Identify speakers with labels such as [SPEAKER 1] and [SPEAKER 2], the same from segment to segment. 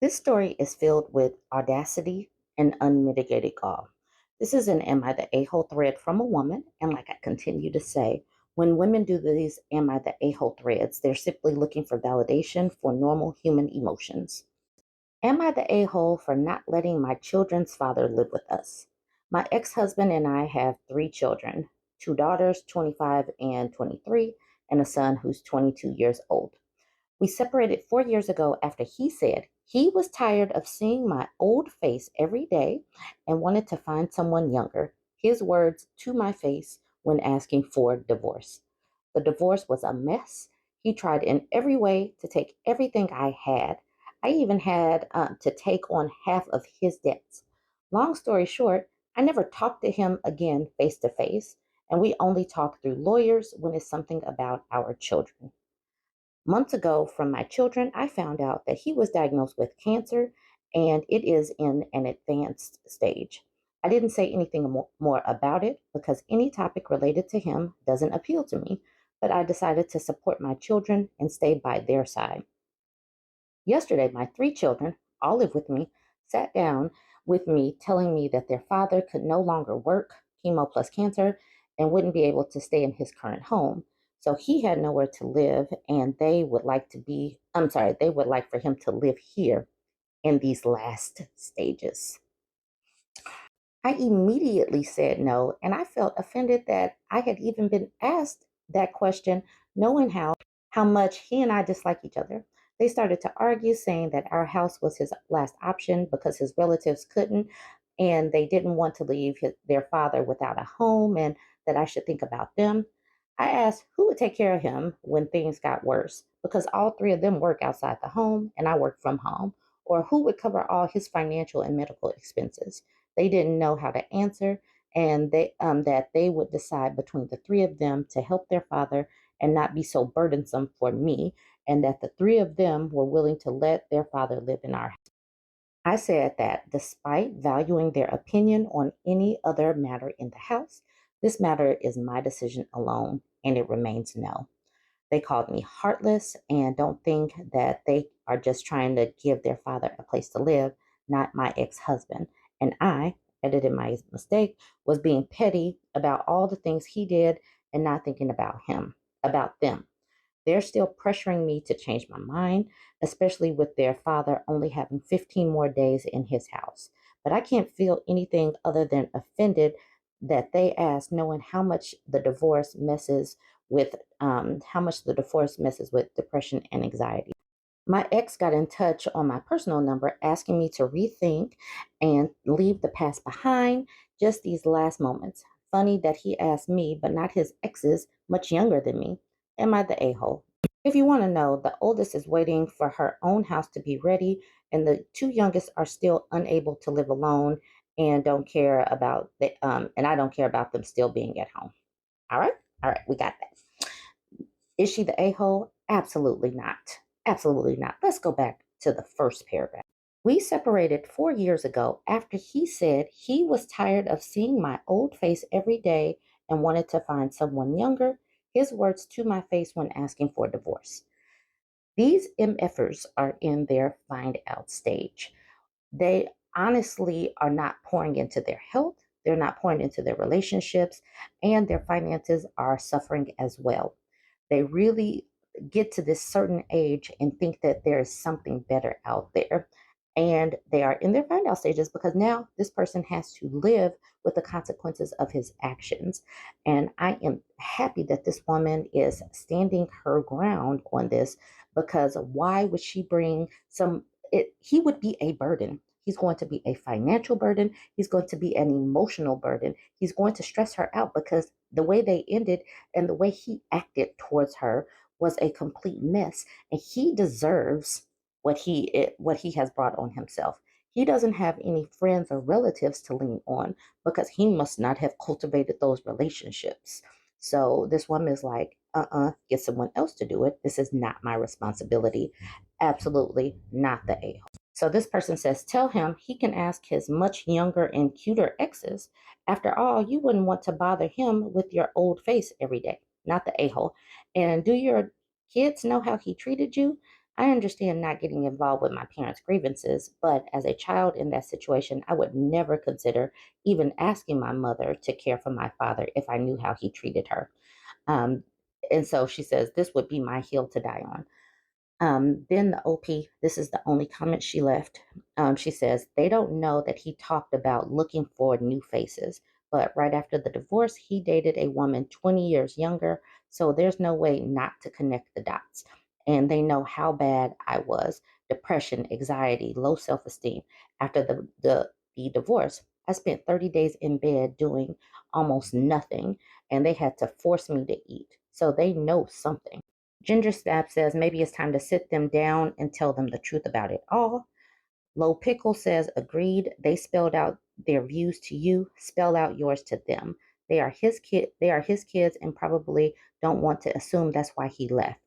[SPEAKER 1] This story is filled with audacity and unmitigated gall. This is an Am I the A-hole thread from a woman, and like I continue to say, when women do these Am I the A-hole threads, they're simply looking for validation for normal human emotions. Am I the a-hole for not letting my children's father live with us? My ex-husband and I have three children, two daughters, 25 and 23, and a son who's 22 years old. We separated 4 years ago after he said he was tired of seeing my old face every day and wanted to find someone younger. His words to my face when asking for divorce. The divorce was a mess. He tried in every way to take everything I had. I even had to take on half of his debts. Long story short, I never talked to him again face to face, and we only talk through lawyers when it's something about our children. Months ago, from my children, I found out that he was diagnosed with cancer and it is in an advanced stage. I didn't say anything more about it because any topic related to him doesn't appeal to me, but I decided to support my children and stay by their side. Yesterday, my three children, all live with me, sat down with me telling me that their father could no longer work, chemo plus cancer, and wouldn't be able to stay in his current home. So he had nowhere to live, and they would like for him to live here in these last stages. I immediately said no, and I felt offended that I had even been asked that question, knowing how much he and I dislike each other. They started to argue, saying that our house was his last option because his relatives couldn't, and they didn't want to leave their father without a home, and that I should think about them. I asked who would take care of him when things got worse, because all three of them work outside the home, and I work from home, or who would cover all his financial and medical expenses. They didn't know how to answer, and they would decide between the three of them to help their father and not be so burdensome for me, and that the three of them were willing to let their father live in our house. I said that despite valuing their opinion on any other matter in the house, this matter is my decision alone, and it remains no. They called me heartless and don't think that they are just trying to give their father a place to live, not my ex husband. And I, edited my mistake, was being petty about all the things he did and not thinking about them. They're still pressuring me to change my mind, especially with their father only having 15 more days in his house. But I can't feel anything other than offended that they asked, knowing how much the divorce messes with depression and anxiety. My ex got in touch on my personal number asking me to rethink and leave the past behind just these last moments. Funny that he asked me, but not his exes, much younger than me. Am I the a hole? If you want to know, the oldest is waiting for her own house to be ready, and the two youngest are still unable to live alone and I don't care about them still being at home. All right? All right, we got that. Is she the a-hole? Absolutely not. Absolutely not. Let's go back to the first paragraph. We separated 4 years ago after he said he was tired of seeing my old face every day and wanted to find someone younger. His words to my face when asking for divorce. These MFers are in their find out stage. They honestly are not pouring into their health, they're not pouring into their relationships, and their finances are suffering as well. They really get to this certain age and think that there is something better out there. And they are in their find out stages because now this person has to live with the consequences of his actions. And I am happy that this woman is standing her ground on this because why would she bring he would be a burden. He's going to be a financial burden. He's going to be an emotional burden. He's going to stress her out because the way they ended and the way he acted towards her was a complete mess. And he deserves what he has brought on himself. He doesn't have any friends or relatives to lean on because he must not have cultivated those relationships. So this woman is like, get someone else to do it. This is not my responsibility. Absolutely not the a-hole. So this person says, tell him he can ask his much younger and cuter exes. After all, you wouldn't want to bother him with your old face every day, not the a-hole. And do your kids know how he treated you? I understand not getting involved with my parents' grievances, but as a child in that situation, I would never consider even asking my mother to care for my father if I knew how he treated her. Um, and so she says, this would be my hill to die on. Then the OP, this is the only comment she left. She says, they don't know that he talked about looking for new faces. But right after the divorce, he dated a woman 20 years younger. So there's no way not to connect the dots. And they know how bad I was: depression, anxiety, low self esteem. After the divorce, I spent 30 days in bed doing almost nothing, and they had to force me to eat. So they know something. Ginger Snap says maybe it's time to sit them down and tell them the truth about it all. Low Pickle says agreed. They spelled out their views to you, spell out yours to them. They are his kids and probably don't want to assume that's why he left.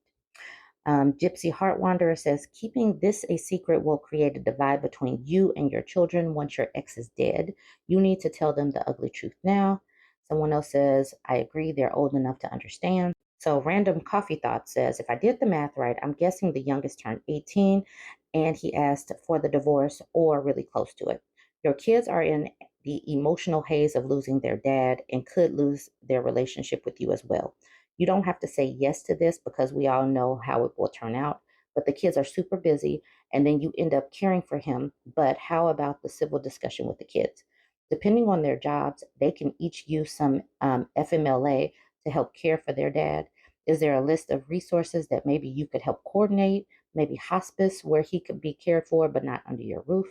[SPEAKER 1] Gypsy Heart Wanderer says keeping this a secret will create a divide between you and your children once your ex is dead. You need to tell them the ugly truth now. Someone else says, I agree, they're old enough to understand. So, Random Coffee Thought says, if I did the math right, I'm guessing the youngest turned 18 and he asked for the divorce or really close to it. Your kids are in the emotional haze of losing their dad and could lose their relationship with you as well. You don't have to say yes to this because we all know how it will turn out. But the kids are super busy and then you end up caring for him. But how about the civil discussion with the kids? Depending on their jobs, they can each use some FMLA to help care for their dad. Is there a list of resources that maybe you could help coordinate? Maybe hospice where he could be cared for but not under your roof?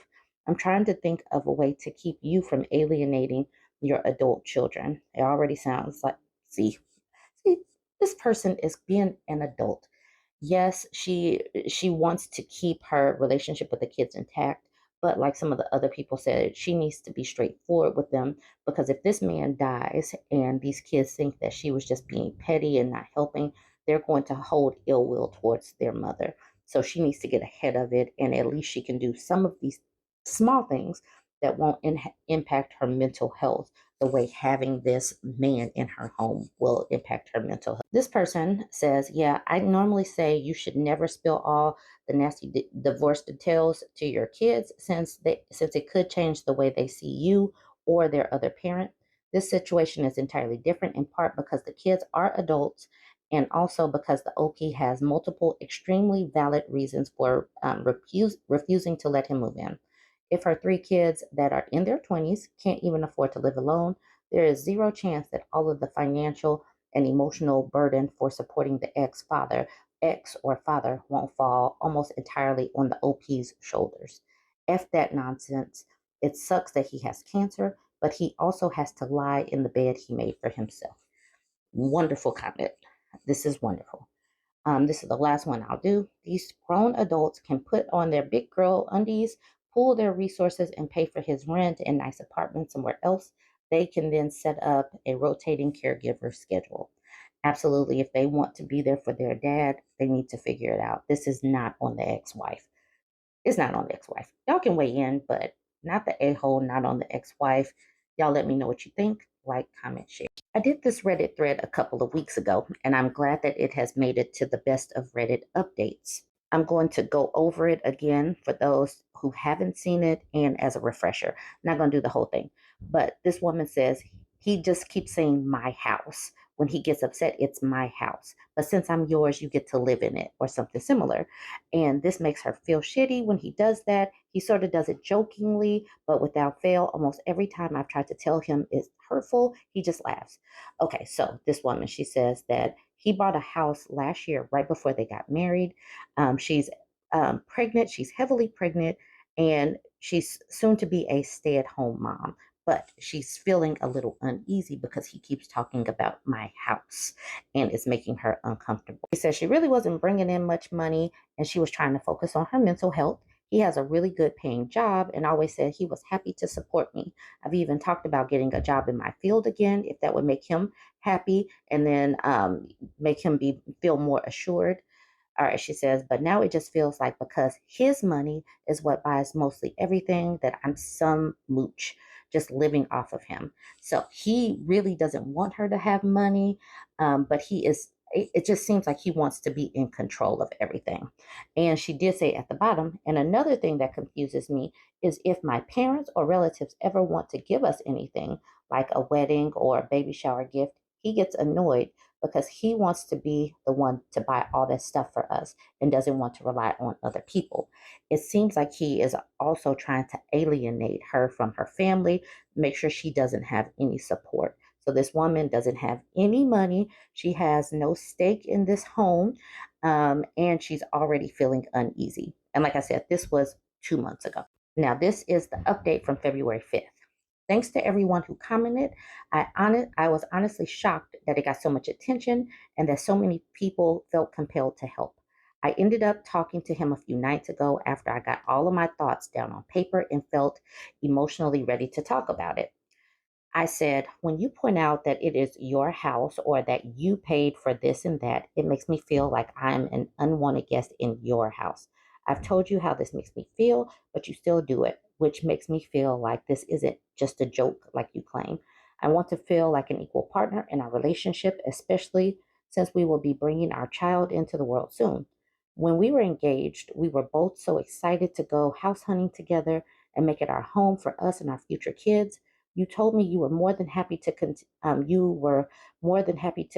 [SPEAKER 1] I'm trying to think of a way to keep you from alienating your adult children. It already sounds like, see, this person is being an adult. Yes, she wants to keep her relationship with the kids intact, but like some of the other people said, she needs to be straightforward with them because if this man dies and these kids think that she was just being petty and not helping, they're going to hold ill will towards their mother. So she needs to get ahead of it, and at least she can do some of these small things that won't impact her mental health the way having this man in her home will impact her mental health. This person says, yeah, I normally say you should never spill all the nasty divorce details to your kids since it could change the way they see you or their other parent. This situation is entirely different in part because the kids are adults and also because the OP has multiple extremely valid reasons for refusing to let him move in. If her three kids that are in their 20s can't even afford to live alone, there is zero chance that all of the financial and emotional burden for supporting the ex or father won't fall almost entirely on the OP's shoulders. F that nonsense. It sucks that he has cancer, but he also has to lie in the bed he made for himself. Wonderful comment. This is wonderful. This is the last one I'll do. These grown adults can put on their big girl undies, pool their resources, and pay for his rent and nice apartment somewhere else. They can then set up a rotating caregiver schedule. Absolutely. If they want to be there for their dad, they need to figure it out. This is not on the ex wife. It's not on the ex wife. Y'all can weigh in, but not the a hole, not on the ex wife. Y'all let me know what you think. Like, comment, share. I did this Reddit thread a couple of weeks ago, and I'm glad that it has made it to the best of Reddit updates. I'm going to go over it again for those who haven't seen it and as a refresher. I'm not going to do the whole thing, but this woman says he just keeps saying my house. When he gets upset, it's my house. But since I'm yours, you get to live in it or something similar. And this makes her feel shitty when he does that. He sort of does it jokingly, but without fail. Almost every time I've tried to tell him it's hurtful, he just laughs. Okay, so this woman, she says that he bought a house last year right before they got married. She's pregnant, she's heavily pregnant, and she's soon to be a stay at home mom. But she's feeling a little uneasy because he keeps talking about my house and it's making her uncomfortable. She says she really wasn't bringing in much money and she was trying to focus on her mental health. He has a really good paying job and always said he was happy to support me. I've even talked about getting a job in my field again if that would make him happy and then make him feel more assured. All right, she says, but now it just feels like because his money is what buys mostly everything that I'm some mooch, just living off of him. So he really doesn't want her to have money, but it just seems like he wants to be in control of everything. And she did say at the bottom, and another thing that confuses me is if my parents or relatives ever want to give us anything, like a wedding or a baby shower gift, he gets annoyed because he wants to be the one to buy all that stuff for us and doesn't want to rely on other people. It seems like he is also trying to alienate her from her family, make sure she doesn't have any support. So this woman doesn't have any money. She has no stake in this home, and she's already feeling uneasy. And like I said, this was 2 months ago. Now, this is the update from February 5th. Thanks to everyone who commented. I was honestly shocked that it got so much attention and that so many people felt compelled to help. I ended up talking to him a few nights ago after I got all of my thoughts down on paper and felt emotionally ready to talk about it. I said, when you point out that it is your house or that you paid for this and that, it makes me feel like I'm an unwanted guest in your house. I've told you how this makes me feel, but you still do it, which makes me feel like this isn't just a joke like you claim. I want to feel like an equal partner in our relationship, especially since we will be bringing our child into the world soon. When we were engaged, we were both so excited to go house hunting together and make it our home for us and our future kids. You told me you were more than happy to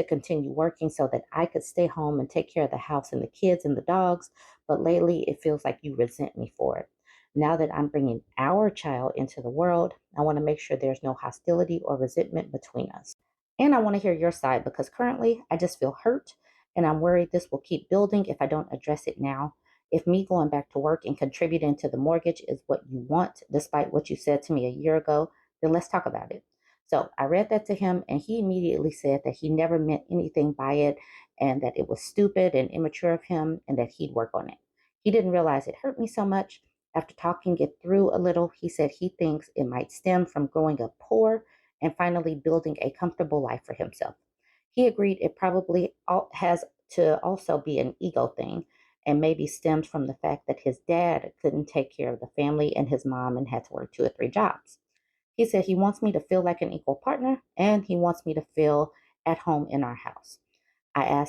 [SPEAKER 1] continue working so that I could stay home and take care of the house and the kids and the dogs, but lately it feels like you resent me for it. Now that I'm bringing our child into the world, I want to make sure there's no hostility or resentment between us. And I want to hear your side because currently I just feel hurt and I'm worried this will keep building if I don't address it now. If me going back to work and contributing to the mortgage is what you want, despite what you said to me a year ago, then let's talk about it. So I read that to him, and he immediately said that he never meant anything by it and that it was stupid and immature of him and that he'd work on it. He didn't realize it hurt me so much. After talking it through a little, he said he thinks it might stem from growing up poor and finally building a comfortable life for himself. He agreed it probably has to also be an ego thing and maybe stems from the fact that his dad couldn't take care of the family and his mom and had to work 2 or 3 jobs. He said he wants me to feel like an equal partner and he wants me to feel at home in our house. I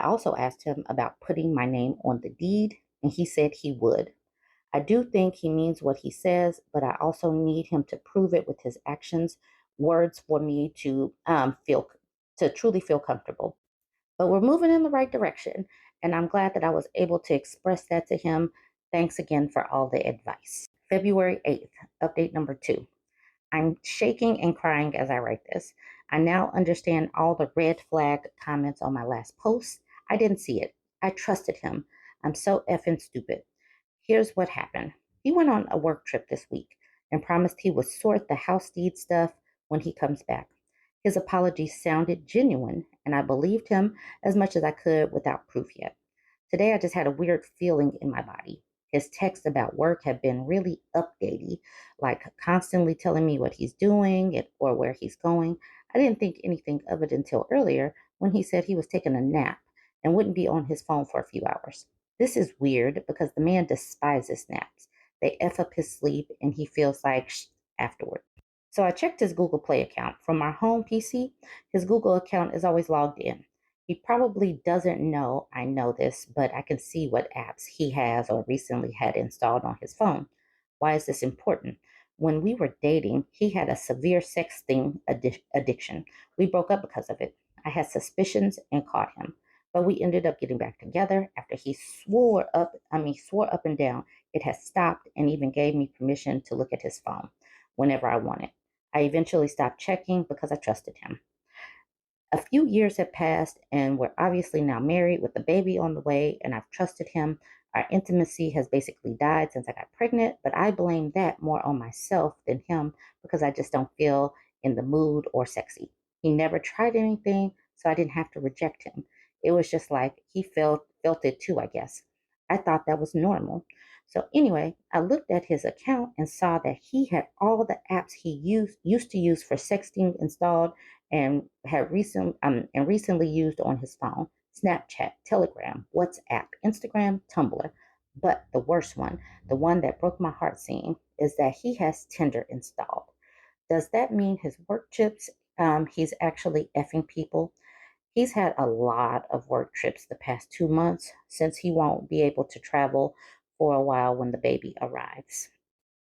[SPEAKER 1] also asked him about putting my name on the deed, and he said he would. I do think he means what he says, but I also need him to prove it with his actions, words for me to truly feel comfortable. But we're moving in the right direction, and I'm glad that I was able to express that to him. Thanks again for all the advice. February 8th, update number 2. I'm shaking and crying as I write this. I now understand all the red flag comments on my last post. I didn't see it. I trusted him. I'm so effing stupid. Here's what happened. He went on a work trip this week and promised he would sort the house deed stuff when he comes back. His apology sounded genuine, and I believed him as much as I could without proof yet. Today, I just had a weird feeling in my body. His texts about work have been really updatey, like constantly telling me what he's doing or where he's going. I didn't think anything of it until earlier when he said he was taking a nap and wouldn't be on his phone for a few hours. This is weird because the man despises naps. They F up his sleep and he feels like afterward. So I checked his Google Play account. From our home PC, his Google account is always logged in. He probably doesn't know I know this, but I can see what apps he has or recently had installed on his phone. Why is this important? When we were dating, he had a severe sexting addiction. We broke up because of it. I had suspicions and caught him, but we ended up getting back together after he swore up and down it had stopped and even gave me permission to look at his phone whenever I wanted. I eventually stopped checking because I trusted him. A few years have passed, and we're obviously now married with a baby on the way, and I've trusted him. Our intimacy has basically died since I got pregnant, but I blame that more on myself than him because I just don't feel in the mood or sexy. He never tried anything, so I didn't have to reject him. It was just like he felt it too, I guess. I thought that was normal. So anyway, I looked at his account and saw that he had all the apps he used to use for sexting installed and recently used on his phone: Snapchat, Telegram, WhatsApp, Instagram, Tumblr. But the worst one, the one that broke my heart seeing, is that he has Tinder installed. Does that mean his work trips, he's actually effing people? He's had a lot of work trips the past 2 months since he won't be able to travel for a while when the baby arrives.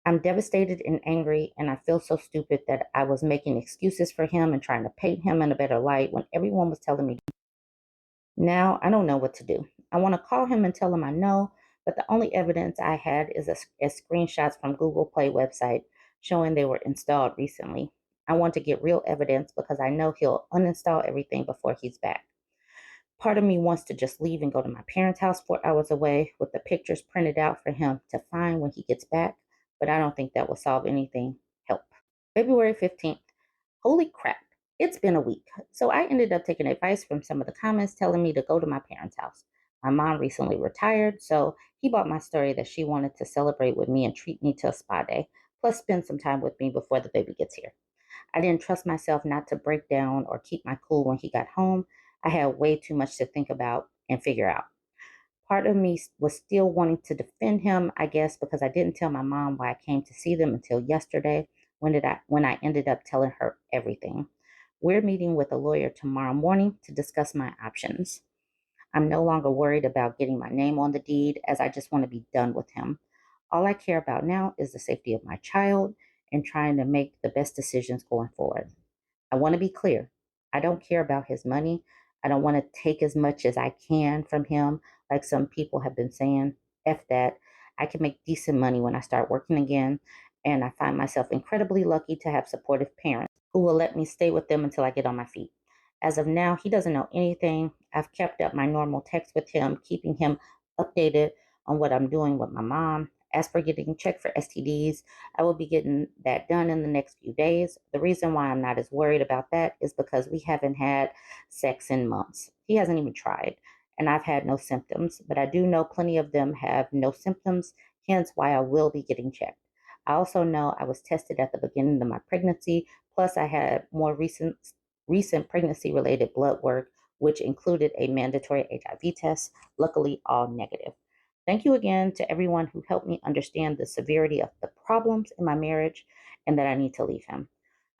[SPEAKER 1] I'm devastated and angry, and I feel so stupid that I was making excuses for him and trying to paint him in a better light when everyone was telling me. Now I don't know what to do. I want to call him and tell him I know, but the only evidence I had is screenshots from Google Play website showing they were installed recently. I want to get real evidence because I know he'll uninstall everything before he's back. Part of me wants to just leave and go to my parents' house 4 hours away with the pictures printed out for him to find when he gets back, but I don't think that will solve anything. Help. February 15th. Holy crap. It's been a week. So I ended up taking advice from some of the comments telling me to go to my parents' house. My mom recently retired, so he bought my story that she wanted to celebrate with me and treat me to a spa day, plus spend some time with me before the baby gets here. I didn't trust myself not to break down or keep my cool when he got home. I had way too much to think about and figure out. Part of me was still wanting to defend him, I guess, because I didn't tell my mom why I came to see them until yesterday when I ended up telling her everything. We're meeting with a lawyer tomorrow morning to discuss my options. I'm no longer worried about getting my name on the deed as I just want to be done with him. All I care about now is the safety of my child and trying to make the best decisions going forward. I want to be clear. I don't care about his money. I don't want to take as much as I can from him, like some people have been saying. F that. I can make decent money when I start working again, and I find myself incredibly lucky to have supportive parents who will let me stay with them until I get on my feet. As of now, he doesn't know anything. I've kept up my normal text with him, keeping him updated on what I'm doing with my mom. As for getting checked for STDs, I will be getting that done in the next few days. The reason why I'm not as worried about that is because we haven't had sex in months. He hasn't even tried, and I've had no symptoms, but I do know plenty of them have no symptoms, hence why I will be getting checked. I also know I was tested at the beginning of my pregnancy, plus I had more recent pregnancy related blood work, which included a mandatory HIV test, luckily all negative. Thank you again to everyone who helped me understand the severity of the problems in my marriage and that I need to leave him.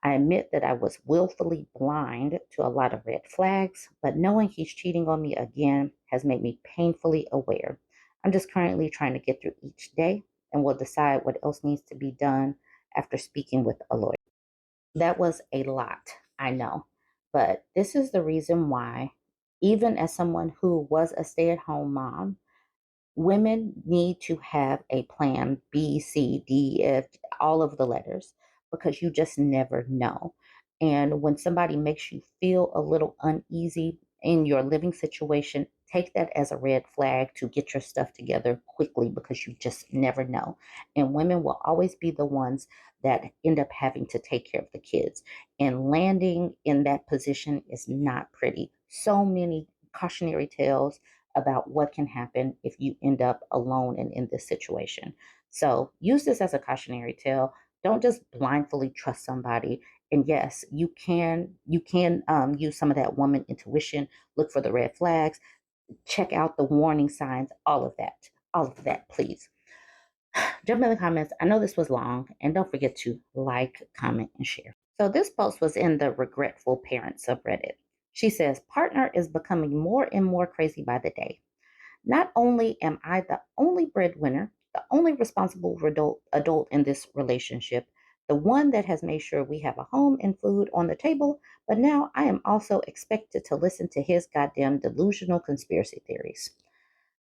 [SPEAKER 1] I admit that I was willfully blind to a lot of red flags, but knowing he's cheating on me again has made me painfully aware. I'm just currently trying to get through each day and will decide what else needs to be done after speaking with a lawyer. That was a lot, I know, but this is the reason why, even as someone who was a stay at home mom, women need to have a plan B, C, D, F, all of the letters, because you just never know. And when somebody makes you feel a little uneasy in your living situation, take that as a red flag to get your stuff together quickly because you just never know. And women will always be the ones that end up having to take care of the kids. And landing in that position is not pretty. So many cautionary tales about what can happen if you end up alone and in this situation. So use this as a cautionary tale. Don't just blindly trust somebody. And yes, you can use some of that woman intuition. Look for the red flags. Check out the warning signs. All of that, please. Jump in the comments. I know this was long, and don't forget to like, comment, and share. So this post was in the Regretful Parent subreddit. She says, partner is becoming more and more crazy by the day. Not only am I the only breadwinner, the only responsible adult in this relationship, the one that has made sure we have a home and food on the table, but now I am also expected to listen to his goddamn delusional conspiracy theories.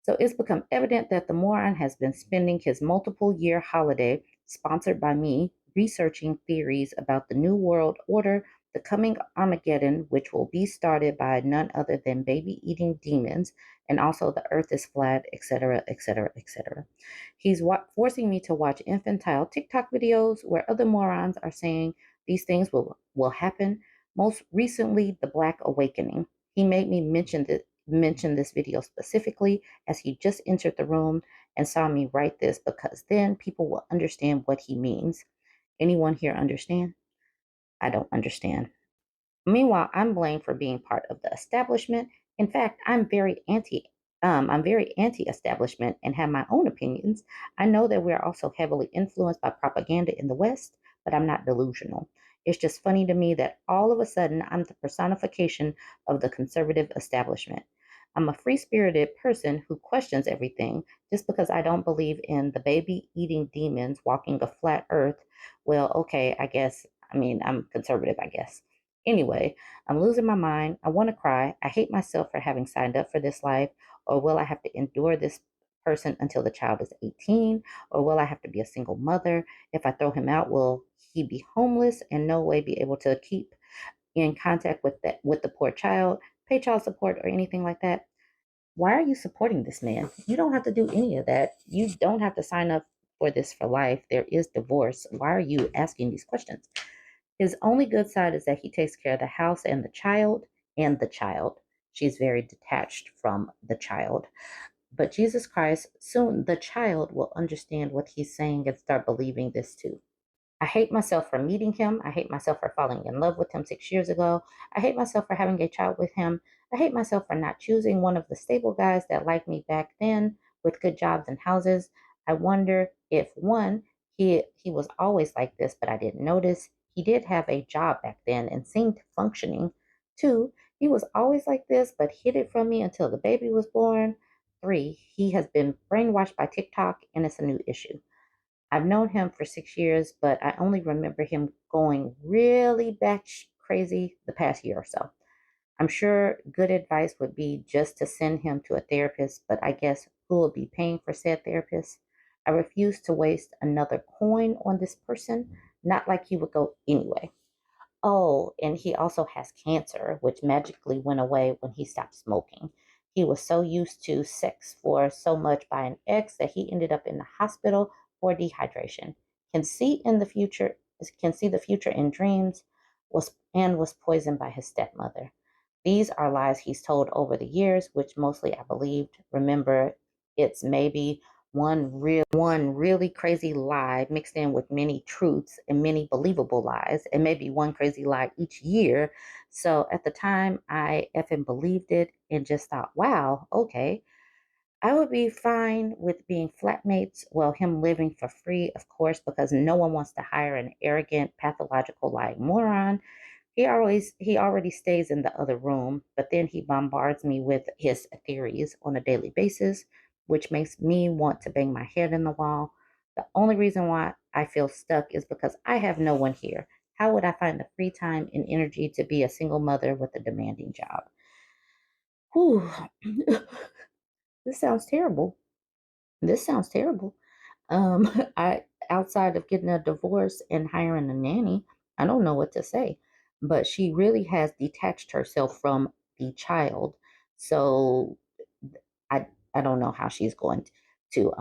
[SPEAKER 1] So it's become evident that the moron has been spending his multiple year holiday, sponsored by me, researching theories about the New World Order, the coming Armageddon, which will be started by none other than baby eating demons, and also the earth is flat, etc., etc., etc. He's forcing me to watch infantile TikTok videos where other morons are saying these things will happen. Most recently, the Black Awakening. He made me mention this video specifically as he just entered the room and saw me write this because then people will understand what he means. Anyone here understand? I don't understand. Meanwhile, I'm blamed for being part of the establishment. In fact, I'm very anti-establishment and have my own opinions. I know that we are also heavily influenced by propaganda in the West, but I'm not delusional. It's just funny to me that all of a sudden I'm the personification of the conservative establishment. I'm a free spirited person who questions everything just because I don't believe in the baby eating demons walking a flat earth. Well, okay, I guess. I mean, I'm conservative, I guess. Anyway, I'm losing my mind. I want to cry. I hate myself for having signed up for this life. Or will I have to endure this person until the child is 18? Or will I have to be a single mother? If I throw him out, will he be homeless and no way be able to keep in contact with the poor child, pay child support or anything like that? Why are you supporting this man? You don't have to do any of that. You don't have to sign up for this for life. There is divorce. Why are you asking these questions? His only good side is that he takes care of the house and the child and the child. She's very detached from the child. But Jesus Christ, soon the child will understand what he's saying and start believing this too. I hate myself for meeting him. I hate myself for falling in love with him 6 years ago. I hate myself for having a child with him. I hate myself for not choosing one of the stable guys that liked me back then with good jobs and houses. I wonder if one, he was always like this, but I didn't notice. He did have a job back then and seemed functioning. Two, he was always like this, but hid it from me until the baby was born. Three, he has been brainwashed by TikTok and it's a new issue. I've known him for 6 years, but I only remember him going really batch crazy the past year or so. I'm sure good advice would be just to send him to a therapist, but I guess who will be paying for said therapist? I refuse to waste another coin on this person, not like he would go anyway. Oh, and he also has cancer, which magically went away when he stopped smoking. He was so used to sex for so much by an ex that he ended up in the hospital for dehydration. Can see in the future, can see the future in dreams, was poisoned by his stepmother. These are lies he's told over the years, which mostly I believed. Remember, it's maybe one really crazy lie mixed in with many truths and many believable lies, and maybe one crazy lie each year. So at the time, I effing believed it and just thought, wow, okay, I would be fine with being flatmates, well, him living for free, of course, because no one wants to hire an arrogant, pathological, lying moron. He already stays in the other room, but then he bombards me with his theories on a daily basis, which makes me want to bang my head in the wall. The only reason why I feel stuck is because I have no one here. How would I find the free time and energy to be a single mother with a demanding job? Whew. This sounds terrible. This sounds terrible. I outside of getting a divorce and hiring a nanny, I don't know what to say. But she really has detached herself from the child. So I don't know how she's going to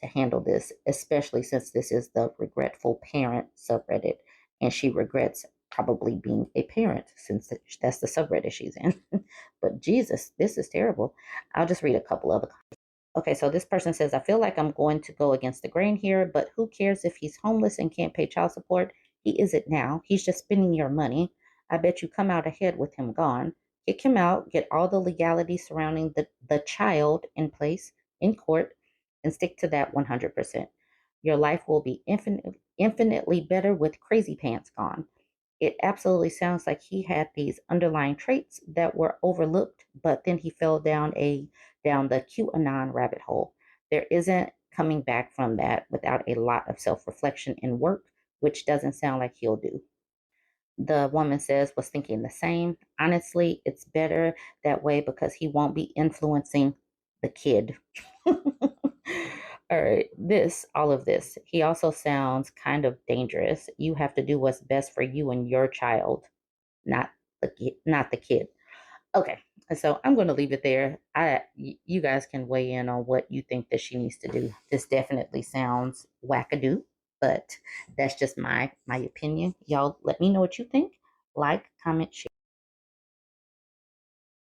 [SPEAKER 1] handle this, especially since this is the regretful parent subreddit, and she regrets probably being a parent since that's the subreddit she's in. But Jesus, this is terrible. I'll just read a couple of. Okay, so this person says, I feel like I'm going to go against the grain here, but who cares if he's homeless and can't pay child support? He isn't now. He's just spending your money. I bet you come out ahead with him gone. Kick him out, get all the legality surrounding the child in place in court, and stick to that 100%. Your life will be infinitely better with crazy pants gone. It absolutely sounds like he had these underlying traits that were overlooked, but then he fell down the QAnon rabbit hole. There isn't coming back from that without a lot of self-reflection and work, which doesn't sound like he'll do. The woman says was thinking the same. Honestly, it's better that way because he won't be influencing the kid. All right, all of this. He also sounds kind of dangerous. You have to do what's best for you and your child, not the kid. Okay, so I'm going to leave it there. You guys can weigh in on what you think that she needs to do. This definitely sounds wackadoo, but that's just my opinion. Y'all, let me know what you think. Like, comment, share.